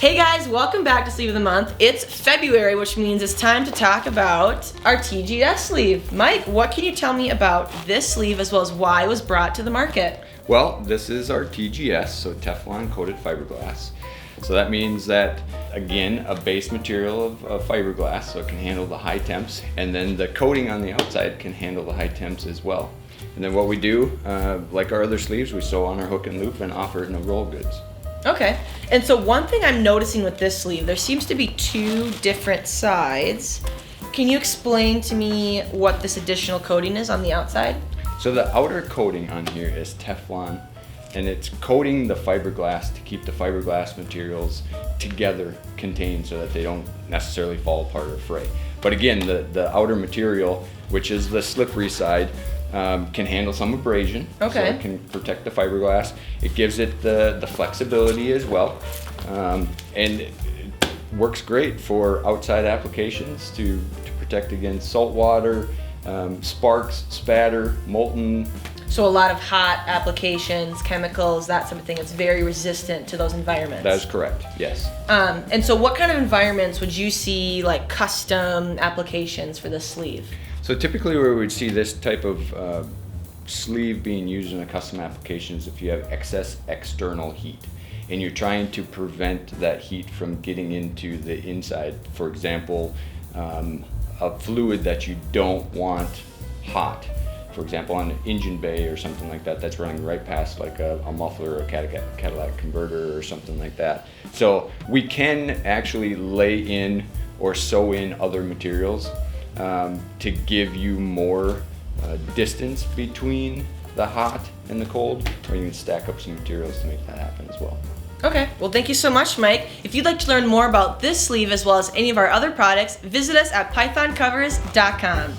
Hey guys, welcome back to Sleeve of the Month. It's February, which means it's time to talk about our TGS sleeve. Mike, what can you tell me about this sleeve as well as why it was brought to the market? Well, this is our TGS, so Teflon coated fiberglass. So that means that, again, a base material of fiberglass, so it can handle the high temps, and then the coating on the outside can handle the high temps as well. And then what we do, like our other sleeves, we sew on our hook and loop and offer it in the roll goods. Okay, and so one thing I'm noticing with this sleeve, there seems to be two different sides. Can you explain to me what this additional coating is on the outside? So the outer coating on here is Teflon, and it's coating the fiberglass to keep the fiberglass materials together, contained, so that they don't necessarily fall apart or fray. But again, the outer material, which is the slippery side, can handle some abrasion, okay. So it can protect the fiberglass. It gives it the flexibility as well, and it works great for outside applications to protect against salt water, sparks, spatter, molten. So a lot of hot applications, chemicals, that sort of thing. It's very resistant to those environments. That is correct, yes. And so what kind of environments would you see like custom applications for this sleeve? So typically where we would see this type of sleeve being used in a custom application is if you have excess external heat and you're trying to prevent that heat from getting into the inside. For example, a fluid that you don't want hot. For example, on an engine bay or something like that, that's running right past like a muffler or a catalytic converter or something like that. So we can actually lay in or sew in other materials to give you more distance between the hot and the cold, or you can stack up some materials to make that happen as well. Okay, well thank you so much, Mike. If you'd like to learn more about this sleeve as well as any of our other products, visit us at pythoncovers.com.